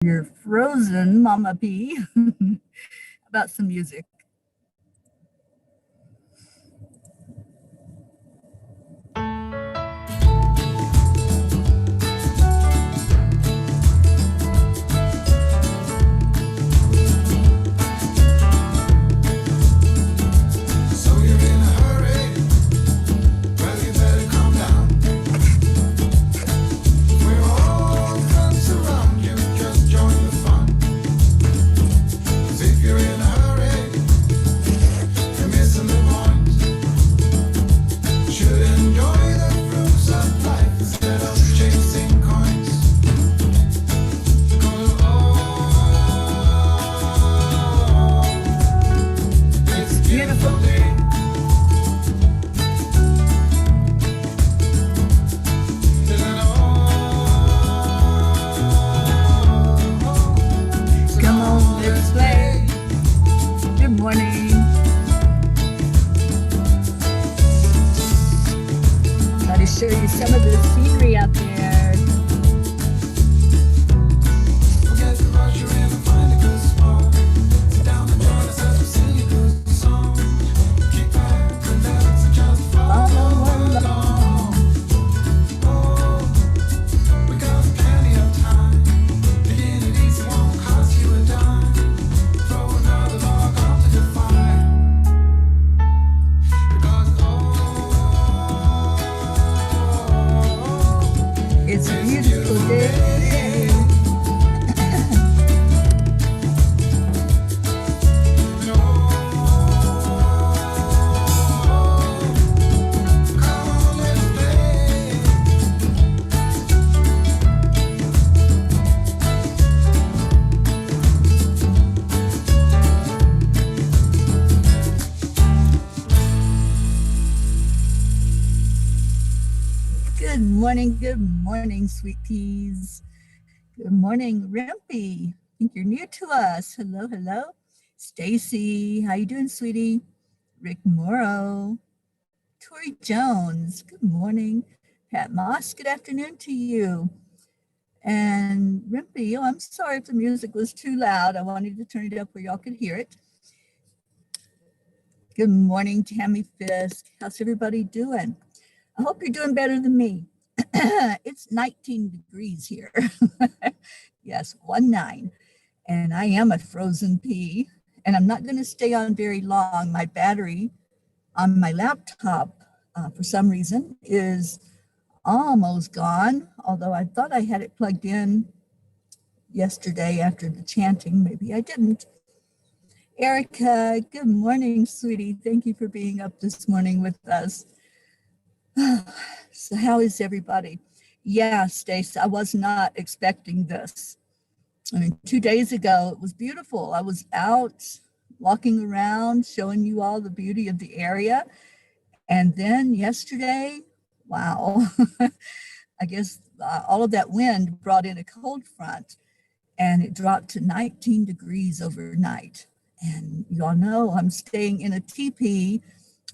You're frozen, Mama P. About some music. Show you some of the scenery out there. It's a beautiful day. Good morning, sweet peas. Good morning, Rimpy. I think you're new to us. Hello, hello. Stacy, how you doing, sweetie? Rick Morrow. Tori Jones, good morning. Pat Moss, good afternoon to you. And Rimpy, oh, I'm sorry if the music was too loud. I wanted to turn it up where y'all could hear it. Good morning, Tammy Fisk. How's everybody doing? I hope you're doing better than me. It's 19 degrees here. Yes, 19. And I am a frozen pea. And I'm not going to stay on very long. My battery on my laptop, for some reason, is almost gone. Although I thought I had it plugged in yesterday after the chanting. Maybe I didn't. Erica, good morning, sweetie. Thank you for being up this morning with us. So how is everybody? Yeah, Stace, I was not expecting this. I mean, 2 days ago, it was beautiful. I was out walking around, showing you all the beauty of the area. And then yesterday, wow, I guess all of that wind brought in a cold front and it dropped to 19 degrees overnight. And you all know I'm staying in a teepee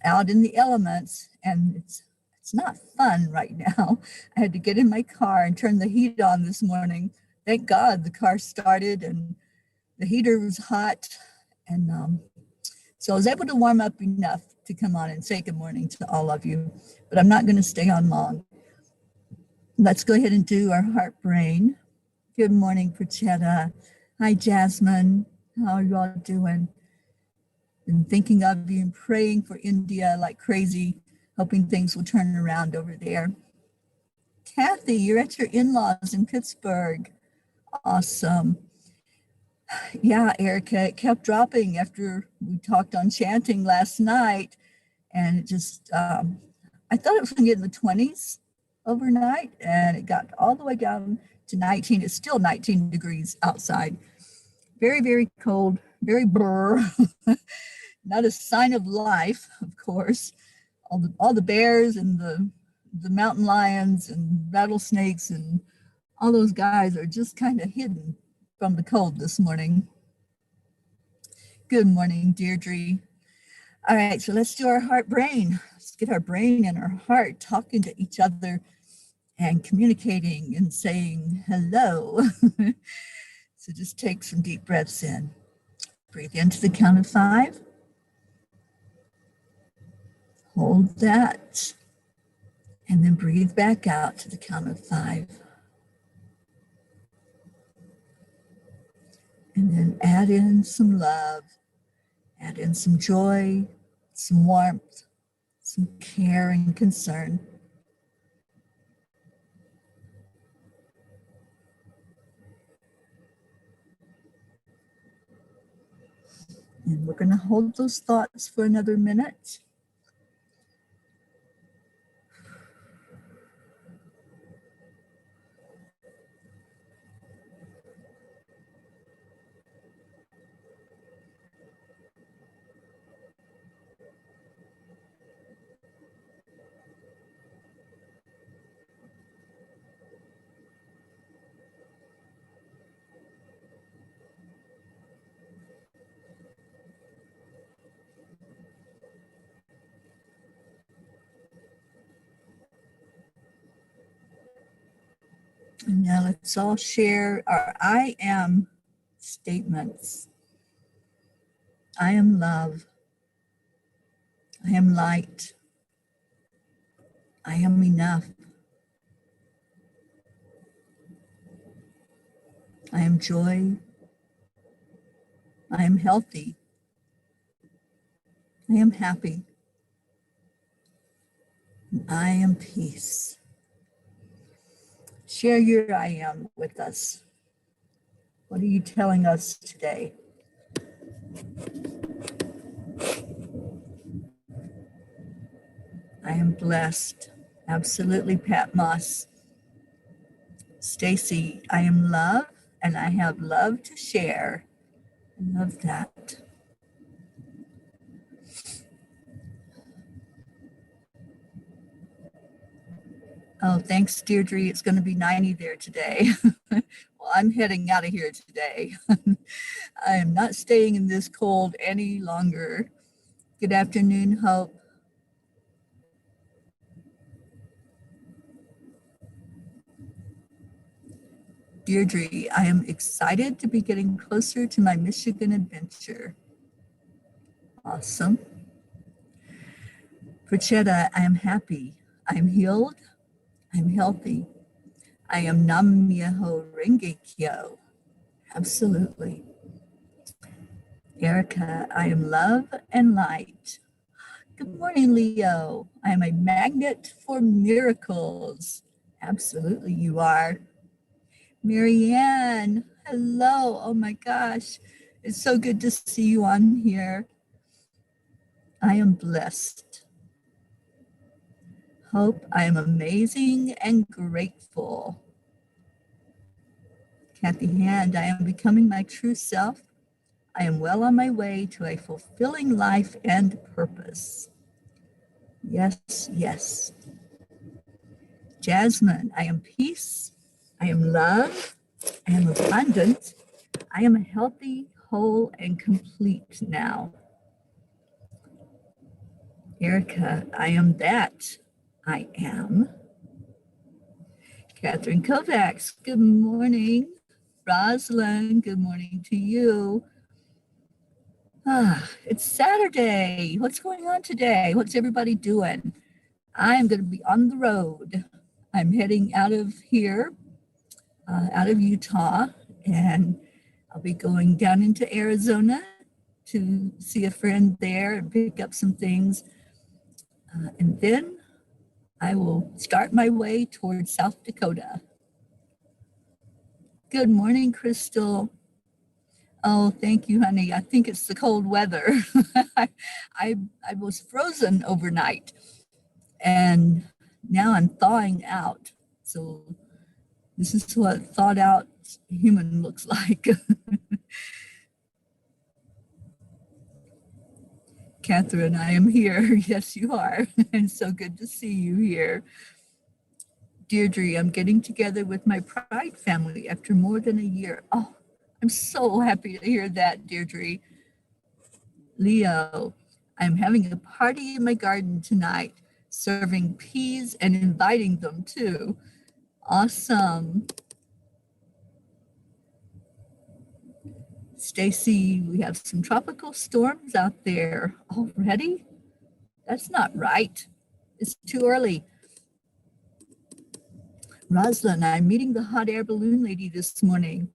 out in the elements, and it's not fun right now. I had to get in my car and turn the heat on this morning. Thank God the car started and the heater was hot. And so I was able to warm up enough to come on and say good morning to all of you, but I'm not going to stay on long. Let's go ahead and do our heart brain. Good morning, Prachetta. Hi, Jasmine. How are you all doing? Been thinking of you and praying for India like crazy, hoping things will turn around over there. Kathy, you're at your in-laws in Pittsburgh. Awesome. Yeah, Erica, it kept dropping after we talked on chanting last night. And it just, I thought it was going to get in the 20s overnight, and it got all the way down to 19. It's still 19 degrees outside. Very, very cold, very brr. Not a sign of life, of course. All the bears and the mountain lions and rattlesnakes and all those guys are just kind of hidden from the cold this morning. Good morning, Deirdre. All right, so let's do our heart brain. Let's get our brain and our heart talking to each other and communicating and saying hello. So just take some deep breaths in. Breathe into the count of 5. Hold that. And then breathe back out to the count of 5. And then add in some love, add in some joy, some warmth, some care and concern. And we're going to hold those thoughts for another minute. And now let's all share our I am statements. I am love. I am light. I am enough. I am joy. I am healthy. I am happy. I am peace. Share your I am with us. What are you telling us today? I am blessed. Absolutely, Pat Moss. Stacy, I am love and I have love to share. I love that. Oh, thanks, Deirdre. It's going to be 90 there today. Well, I'm heading out of here today. I am not staying in this cold any longer. Good afternoon, Hope. Deirdre, I am excited to be getting closer to my Michigan adventure. Awesome. Prachetta, I am happy. I am healed. I am healthy. I am Nam Myoho Renge Kyo. Absolutely. Erica, I am love and light. Good morning, Leo. I am a magnet for miracles. Absolutely, you are. Marianne, hello. Oh my gosh. It's so good to see you on here. I am blessed. Hope, I am amazing and grateful. Kathy Hand, I am becoming my true self. I am well on my way to a fulfilling life and purpose. Yes, yes. Jasmine, I am peace. I am love. I am abundant. I am healthy, whole, and complete now. Erica, I am that. I am. Catherine Kovacs, good morning. Rosalind, good morning to you. It's Saturday. What's going on today? What's everybody doing? I'm going to be on the road. I'm heading out of here, out of Utah, and I'll be going down into Arizona to see a friend there and pick up some things. And then I will start my way towards South Dakota. Good morning, Crystal. Oh, thank you, honey. I think it's the cold weather. I was frozen overnight, and now I'm thawing out. So this is what thawed out human looks like. Catherine, I am here. Yes, you are. And so good to see you here. Deirdre, I'm getting together with my Pride family after more than a year. Oh, I'm so happy to hear that, Deirdre. Leo, I'm having a party in my garden tonight, serving peas and inviting them too. Awesome. Stacy, we have some tropical storms out there already. That's not right. It's too early. Rosalind, I'm meeting the hot air balloon lady this morning.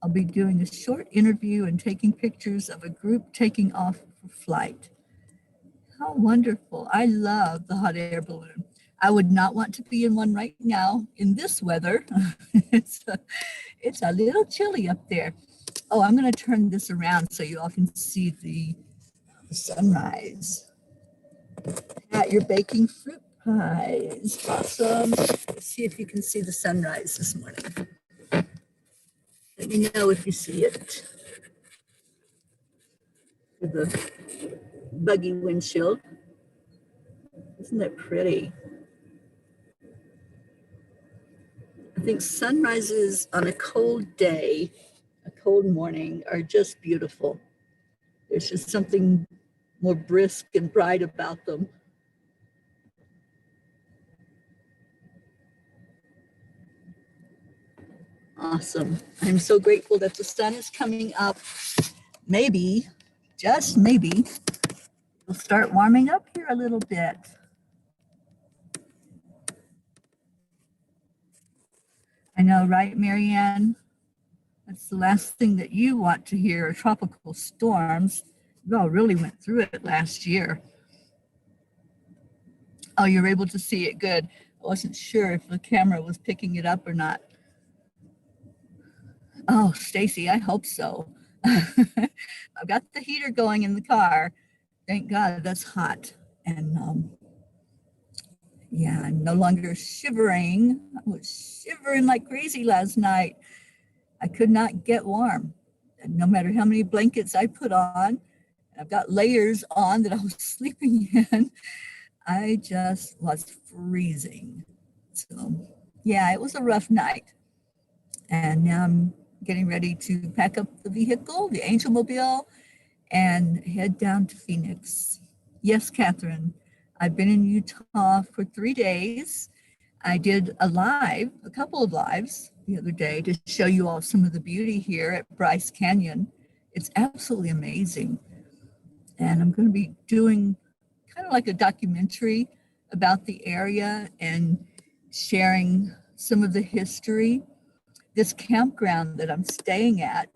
I'll be doing a short interview and taking pictures of a group taking off for flight. How wonderful. I love the hot air balloon. I would not want to be in one right now in this weather. it's a little chilly up there. Oh, I'm going to turn this around so you all can see the sunrise. Pat, you're baking fruit pies. Awesome. Let's see if you can see the sunrise this morning. Let me know if you see it. With the buggy windshield. Isn't that pretty? I think sunrises on a cold day, a cold morning, are just beautiful. There's just something more brisk and bright about them. Awesome. I'm so grateful that the sun is coming up. Maybe, just maybe, it'll start warming up here a little bit. I know, right, Marianne? That's the last thing that you want to hear, are tropical storms. We all really went through it last year. Oh, you're able to see it, good. I wasn't sure if the camera was picking it up or not. Oh, Stacy, I hope so. I've got the heater going in the car. Thank God, that's hot. And yeah, I'm no longer shivering. I was shivering like crazy last night. I could not get warm. And no matter how many blankets I put on, I've got layers on that I was sleeping in, I just was freezing. So yeah, it was a rough night. And now I'm getting ready to pack up the vehicle, the Angel Mobile, and head down to Phoenix. Yes, Catherine, I've been in Utah for 3 days. I did a couple of lives the other day to show you all some of the beauty here at Bryce Canyon. It's absolutely amazing. And I'm going to be doing kind of like a documentary about the area and sharing some of the history. This campground that I'm staying at,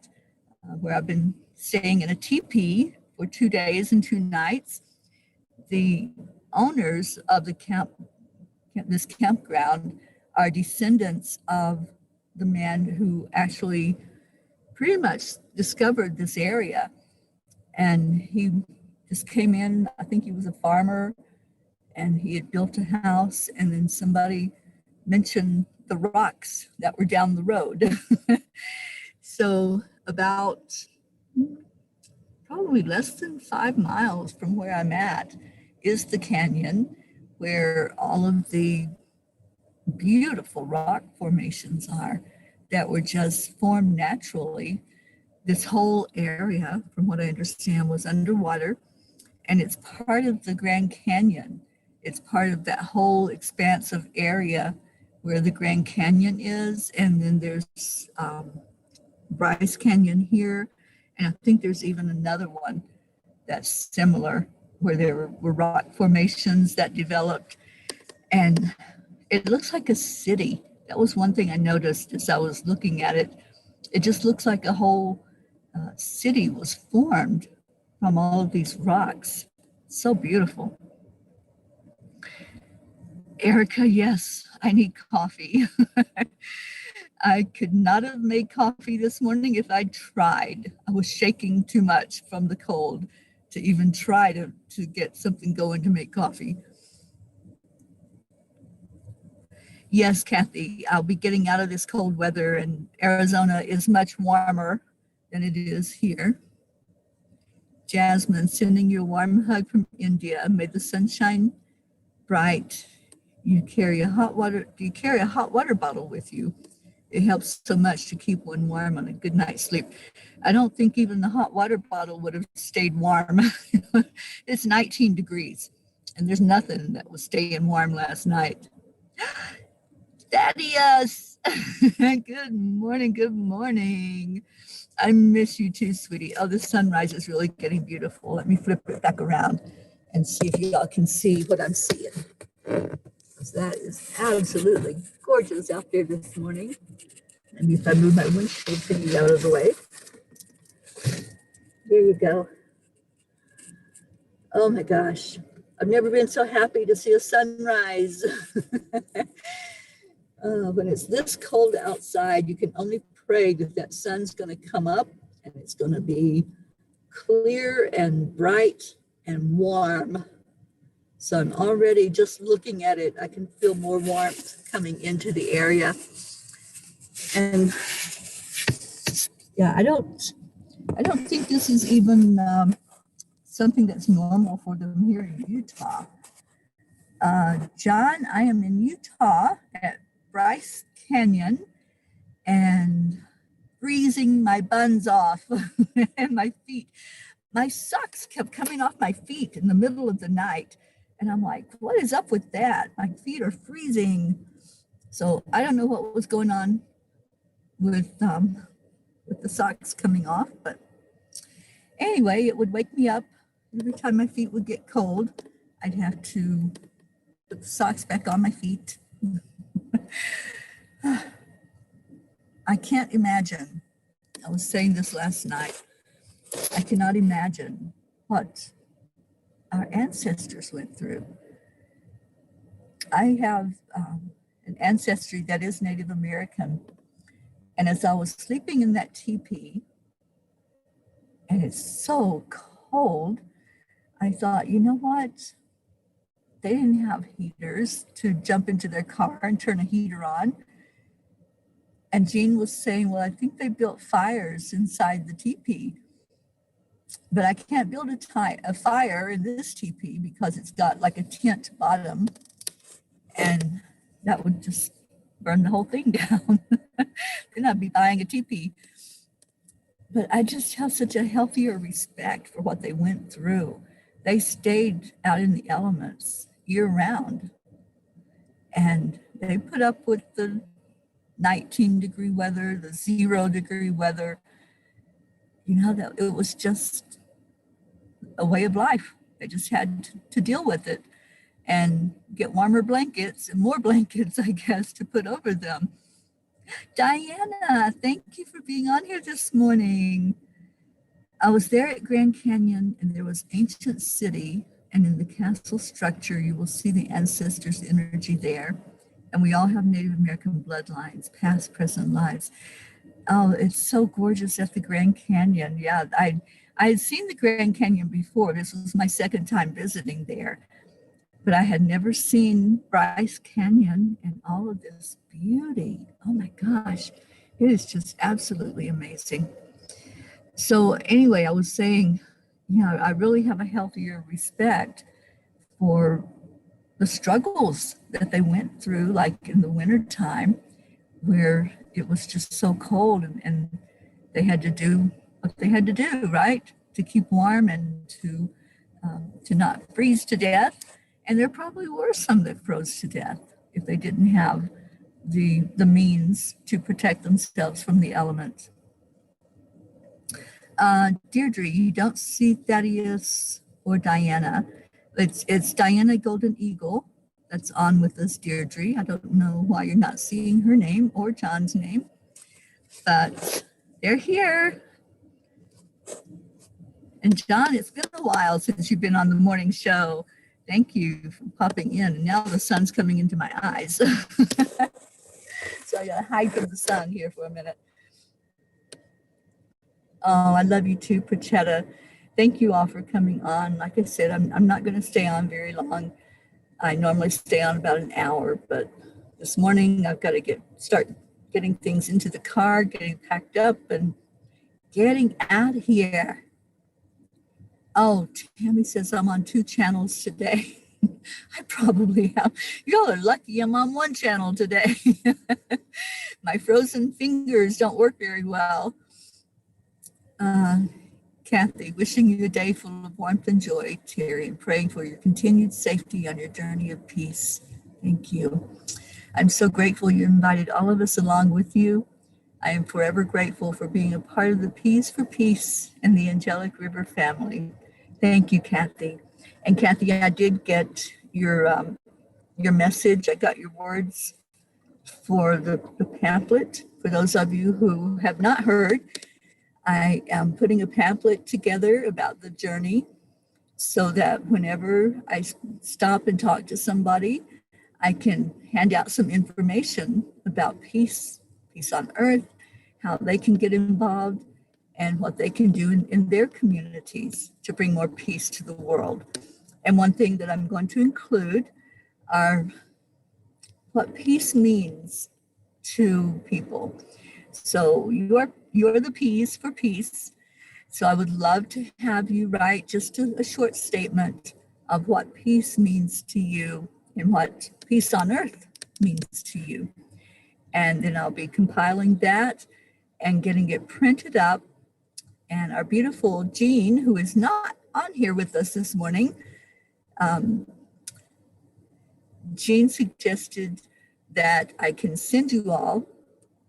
where I've been staying in a teepee for 2 days and 2 nights, the owners of this campground are descendants of the man who actually pretty much discovered this area. And he just came in, I think he was a farmer, and he had built a house, and then somebody mentioned the rocks that were down the road. So about probably less than 5 miles from where I'm at is the canyon, where all of the beautiful rock formations are that were just formed naturally. This whole area, from what I understand, was underwater, and it's part of the Grand Canyon. It's part of that whole expansive area where the Grand Canyon is, and then there's Bryce Canyon here, and I think there's even another one that's similar, where there were rock formations that developed, and it looks like a city. That was one thing I noticed as I was looking at it. It just looks like a whole city was formed from all of these rocks. So beautiful. Erica, yes, I need coffee. I could not have made coffee this morning if I tried. I was shaking too much from the cold to even try to get something going to make coffee. Yes, Kathy, I'll be getting out of this cold weather, and Arizona is much warmer than it is here. Jasmine, sending you a warm hug from India. May the sunshine bright. Do you carry a hot water bottle with you? It helps so much to keep one warm on a good night's sleep. I don't think even the hot water bottle would have stayed warm. It's 19 degrees, and there's nothing that was staying warm last night. Thaddeus, good morning, good morning. I miss you too, sweetie. Oh, the sunrise is really getting beautiful. Let me flip it back around and see if y'all can see what I'm seeing. That is absolutely gorgeous out there this morning. Maybe if I move my windshield thingy out of the way. There you go. Oh my gosh. I've never been so happy to see a sunrise. When it's this cold outside, you can only pray that that sun's going to come up and it's going to be clear and bright and warm. So I'm already just looking at it, I can feel more warmth coming into the area. And yeah, I don't think this is even something that's normal for them here in Utah. John, I am in Utah at Bryce Canyon and freezing my buns off and my feet. My socks kept coming off my feet in the middle of the night. And I'm like, what is up with that? My feet are freezing. So I don't know what was going on with the socks coming off. But anyway, it would wake me up. Every time my feet would get cold, I'd have to put the socks back on my feet. I can't imagine. I was saying this last night. I cannot imagine what our ancestors went through. I have an ancestry that is Native American. And as I was sleeping in that teepee, and it's so cold, I thought, you know what? They didn't have heaters to jump into their car and turn a heater on. And Jean was saying, well, I think they built fires inside the teepee. But I can't build a fire in this teepee because it's got like a tent bottom. And that would just burn the whole thing down. Then I'd be buying a teepee. But I just have such a healthier respect for what they went through. They stayed out in the elements year round. And they put up with the 19-degree weather, the 0-degree weather. You know, that it was just a way of life. They just had to deal with it and get warmer blankets and more blankets, I guess, to put over them. Diana, thank you for being on here this morning. I was there at Grand Canyon and there was ancient city, and in the castle structure, you will see the ancestors' energy there. And we all have Native American bloodlines, past, present lives. Oh, it's so gorgeous at the Grand Canyon. Yeah, I had seen the Grand Canyon before. This was my second time visiting there. But I had never seen Bryce Canyon and all of this beauty. Oh my gosh, it is just absolutely amazing. So anyway, I was saying, you know, I really have a healthier respect for the struggles that they went through, like in the wintertime, where it was just so cold and they had to do what they had to do, right? To keep warm and to not freeze to death. And there probably were some that froze to death if they didn't have the means to protect themselves from the elements. Deirdre, you don't see Thaddeus or Diana. It's Diana Golden Eagle that's on with us, Deirdre. I don't know why you're not seeing her name or John's name, but they're here. And John, it's been a while since you've been on the morning show. Thank you for popping in. And now the sun's coming into my eyes. So I gotta hide from the sun here for a minute. Oh, I love you too, Pachetta. Thank you all for coming on. Like I said, I'm not gonna stay on very long. I normally stay on about an hour, but this morning I've got to start getting things into the car, getting packed up and getting out of here. Oh, Tammy says I'm on 2 channels today. I probably am. Y'all are lucky I'm on 1 channel today. My frozen fingers don't work very well. Kathy, wishing you a day full of warmth and joy, Teri, and praying for your continued safety on your journey of peace. Thank you. I'm so grateful you invited all of us along with you. I am forever grateful for being a part of the Peace for Peace and the Angelic River family. Thank you, Kathy. And Kathy, I did get your message. I got your words for the pamphlet. For those of you who have not heard, I am putting a pamphlet together about the journey so that whenever I stop and talk to somebody, I can hand out some information about peace, peace on earth, how they can get involved, and what they can do in their communities to bring more peace to the world. And one thing that I'm going to include are what peace means to people. So you're the P's for peace. So I would love to have you write just a short statement of what peace means to you and what peace on earth means to you. And then I'll be compiling that and getting it printed up. And our beautiful Jean, who is not on here with us this morning, Jean suggested that I can send you all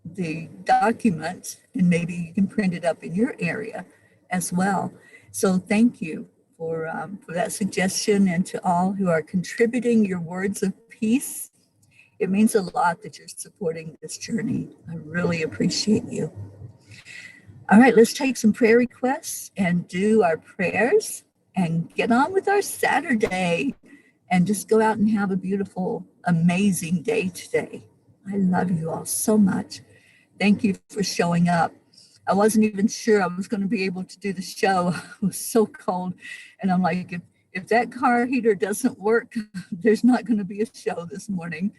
the document and maybe you can print it up in your area as well. So thank you for that suggestion, and to all who are contributing your words of peace. It means a lot that you're supporting this journey. I really appreciate you. All right, let's take some prayer requests and do our prayers and get on with our Saturday and just go out and have a beautiful, amazing day today. I love you all so much. Thank you for showing up. I wasn't even sure I was going to be able to do the show. It was so cold. And I'm like, if that car heater doesn't work, there's not going to be a show this morning.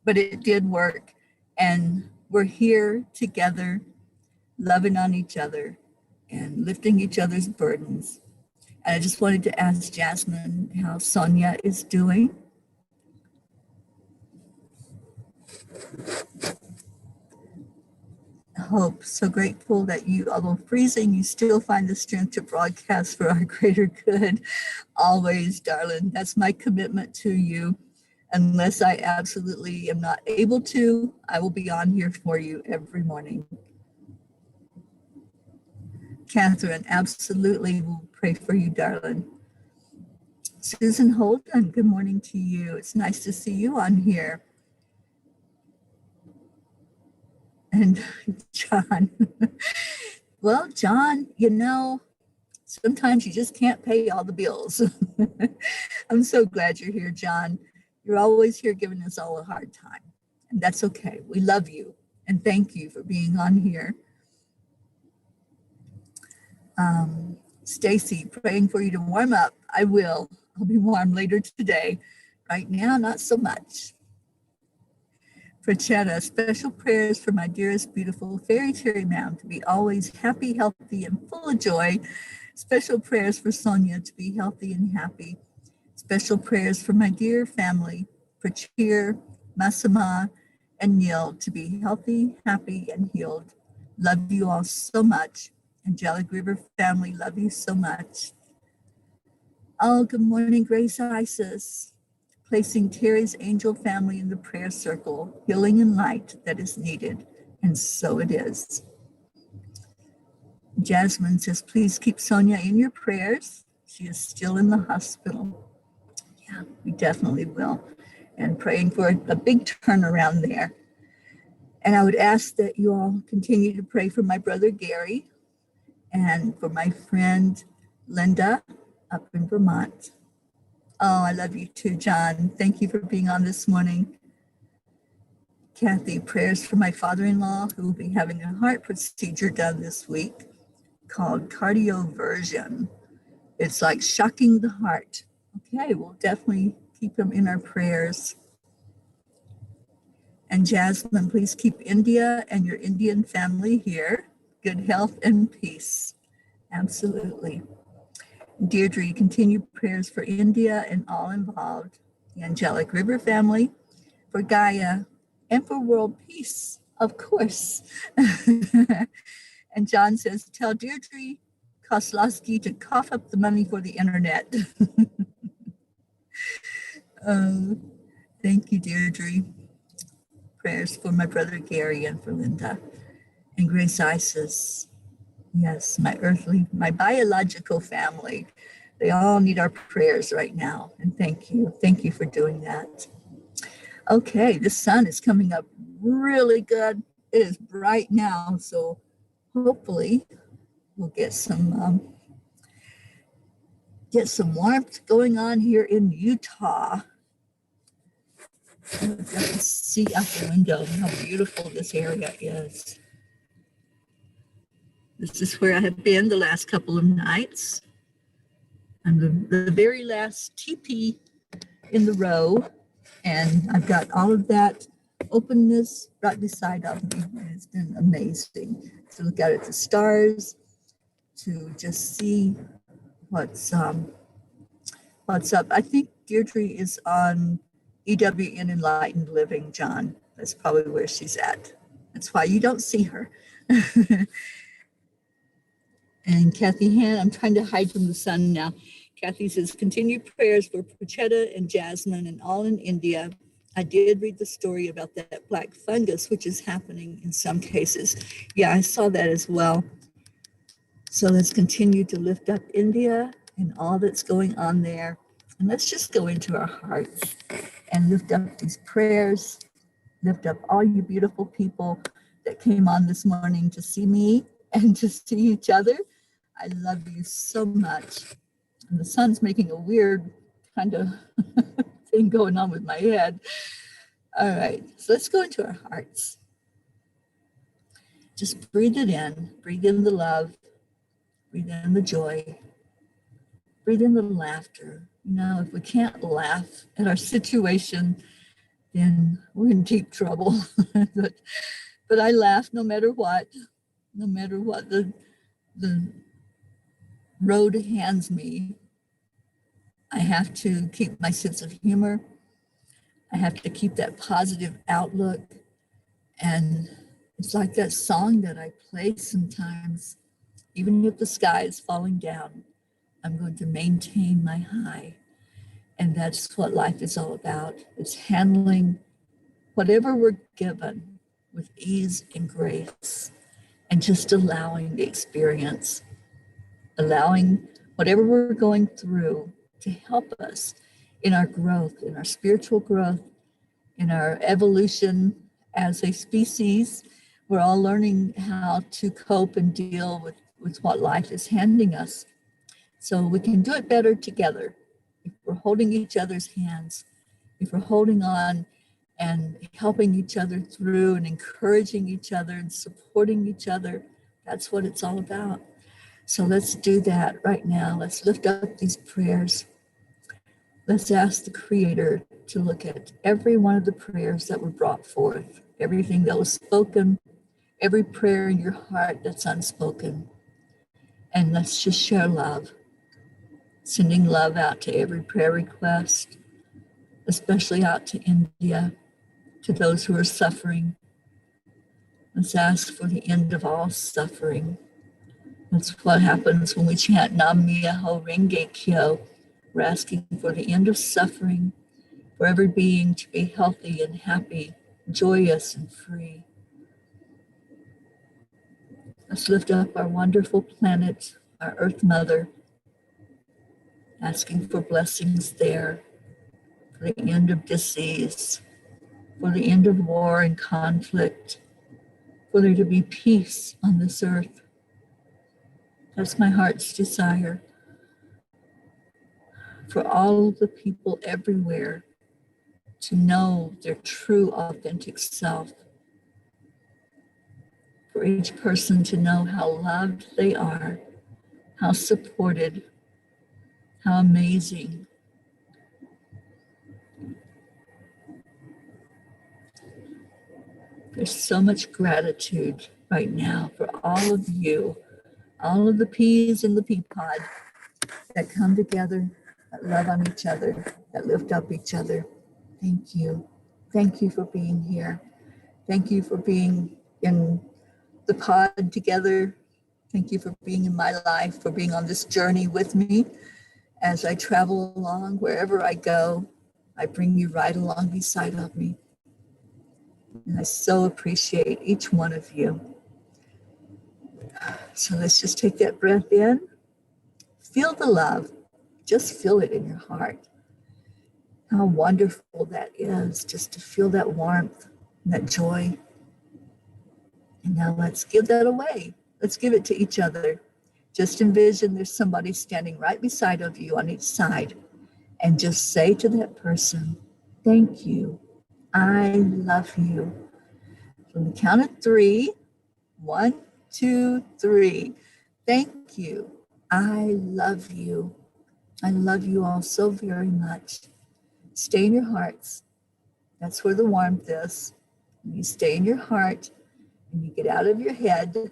But it did work. And we're here together, loving on each other and lifting each other's burdens. And I just wanted to ask Jasmine how Sonia is doing. Hope, so grateful that you, although freezing, you still find the strength to broadcast for our greater good. Always, darling. That's my commitment to you. Unless I absolutely am not able to, I will be on here for you every morning. Catherine, absolutely will pray for you, darling. Susan Holden, good morning to you. It's nice to see you on here. And John, well, John, you know, sometimes you just can't pay all the bills. I'm so glad you're here, John. You're always here giving us all a hard time. And that's okay. We love you. And thank you for being on here. Stacy, praying for you to warm up. I will. I'll be warm later today. Right now, not so much. Frachetta, special prayers for my dearest, beautiful fairy Teri Ma'am to be always happy, healthy, and full of joy. Special prayers for Sonia to be healthy and happy. Special prayers for my dear family, for Cheer, Massima, and Neil to be healthy, happy, and healed. Love you all so much. Angelic River family, love you so much. Oh, good morning, Grace Isis. Placing Teri's angel family in the prayer circle, healing and light that is needed. And so it is. Jasmine says, please keep Sonia in your prayers. She is still in the hospital. Yeah, we definitely will. And praying for a big turnaround there. And I would ask that you all continue to pray for my brother Gary and for my friend Linda up in Vermont. Oh, I love you too, John. Thank you for being on this morning. Kathy, prayers for my father-in-law who will be having a heart procedure done this week called cardioversion. It's like shocking the heart. Okay, we'll definitely keep him in our prayers. And Jasmine, please keep India and your Indian family here. Good health and peace. Absolutely. Deirdre, continue prayers for India and all involved, the Angelic River family, for Gaia, and for world peace, of course. And John says, tell Deirdre Koslowski to cough up the money for the internet. Thank you, Deirdre. Prayers for my brother Gary and for Linda. and Grace Isis. Yes, my biological family. They all need our prayers right now. And thank you. Thank you for doing that. Okay, the sun is coming up really good. It is bright now, so hopefully we'll get some warmth going on here in Utah. You can see out the window how beautiful this area is. This is where I have been the last couple of nights. I'm the very last teepee in the row, and I've got all of that openness right beside of me. It's been amazing to look out at the stars, to just see what's up. I think Deirdre is on EWN Enlightened Living, John. That's probably where she's at. That's why you don't see her. And Kathy Han, I'm trying to hide from the sun now. Kathy says, continued prayers for Puchetta and Jasmine and all in India. I did read the story about that black fungus, which is happening in some cases. Yeah, I saw that as well. So let's continue to lift up India and all that's going on there. And let's just go into our hearts and lift up these prayers, lift up all you beautiful people that came on this morning to see me and to see each other. I love you so much. And the sun's making a weird kind of thing going on with my head. All right, so let's go into our hearts. Just breathe it in. Breathe in the love. Breathe in the joy. Breathe in the laughter. You know, if we can't laugh at our situation, then we're in deep trouble. but I laugh no matter what the road hands me. I have to keep my sense of humor. I have to keep that positive outlook. And it's like that song that I play sometimes. Even if the sky is falling down, I'm going to maintain my high. And that's what life is all about. It's handling whatever we're given with ease and grace, and just allowing the experience, allowing whatever we're going through to help us in our growth, in our spiritual growth, in our evolution as a species. We're all learning how to cope and deal with what life is handing us. So we can do it better together if we're holding each other's hands, if we're holding on and helping each other through and encouraging each other and supporting each other. That's what it's all about. So let's do that right now. Let's lift up these prayers. Let's ask the Creator to look at every one of the prayers that were brought forth, everything that was spoken, every prayer in your heart that's unspoken. And let's just share love, sending love out to every prayer request, especially out to India, to those who are suffering. Let's ask for the end of all suffering. That's what happens when we chant Nam Myoho Renge Kyo. We're asking for the end of suffering, for every being to be healthy and happy, joyous and free. Let's lift up our wonderful planet, our Earth Mother, asking for blessings there, for the end of disease, for the end of war and conflict, for there to be peace on this earth. That's my heart's desire. For all of the people everywhere to know their true, authentic self. For each person to know how loved they are, how supported, how amazing. There's so much gratitude right now for all of you, all of the peas in the pea pod that come together, that love on each other, that lift up each other. Thank you. Thank you for being here. Thank you for being in the pod together. Thank you for being in my life, for being on this journey with me. As I travel along, wherever I go, I bring you right along beside of me. And I so appreciate each one of you. So let's just take that breath in. Feel the love. Just feel it in your heart. How wonderful that is, just to feel that warmth and that joy. And now let's give that away. Let's give it to each other. Just envision there's somebody standing right beside of you on each side. And just say to that person, thank you. I love you. From the count of 3, 1, 2, 3. Thank you. I love you. I love you all so very much. Stay in your hearts. That's where the warmth is. When you stay in your heart and you get out of your head,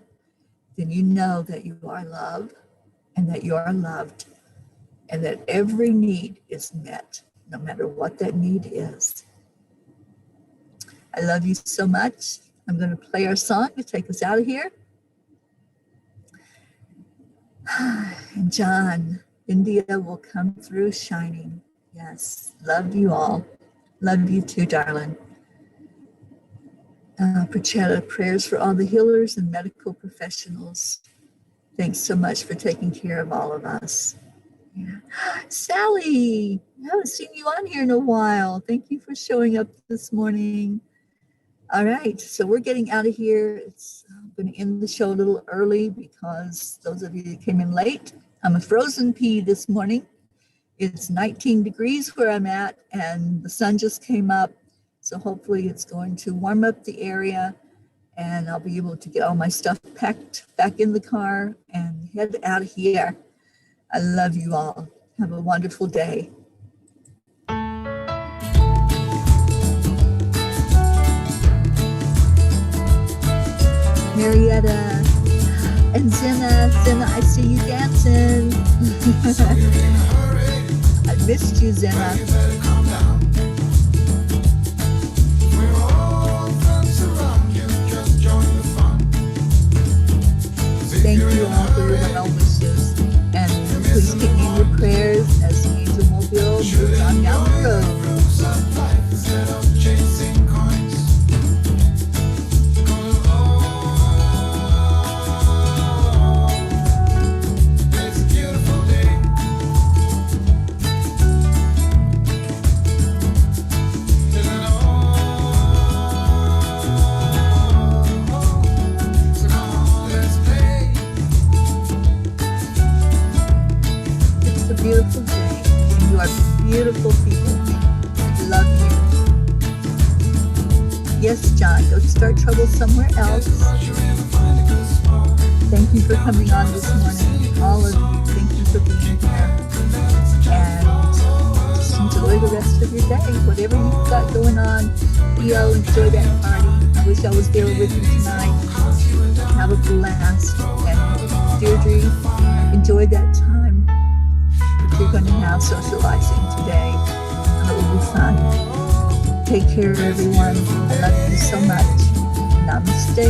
then you know that you are loved and that you are loved and that every need is met, no matter what that need is. I love you so much. I'm going to play our song to take us out of here. And John, India will come through shining. Yes, love you all. Love you too, darling. Prachetta, prayers for all the healers and medical professionals. Thanks so much for taking care of all of us. Yeah. Sally, I haven't seen you on here in a while. Thank you for showing up this morning. All right, so we're getting out of here. I'm going to end the show a little early because those of you that came in late, I'm a frozen pea this morning. It's 19 degrees where I'm at, and the sun just came up. So hopefully it's going to warm up the area, and I'll be able to get all my stuff packed back in the car and head out of here. I love you all. Have a wonderful day. Marietta and Zena, I see you dancing. I missed you, Zena. Thank you all for your well wishes, and please keep me in your prayers as the Angel Mobile moves on down the road. Beautiful day. You are beautiful people. I love you. Yes, John, go start trouble somewhere else. Thank you for coming on this morning. All of you, thank you for being here. And just enjoy the rest of your day. Whatever you've got going on, Leo, enjoy that party. I wish I was there with you tonight. Have a blast. And Deirdre, enjoy that time. We're going to have socializing today, and it will be fun. Take care, everyone. I love you so much. Namaste.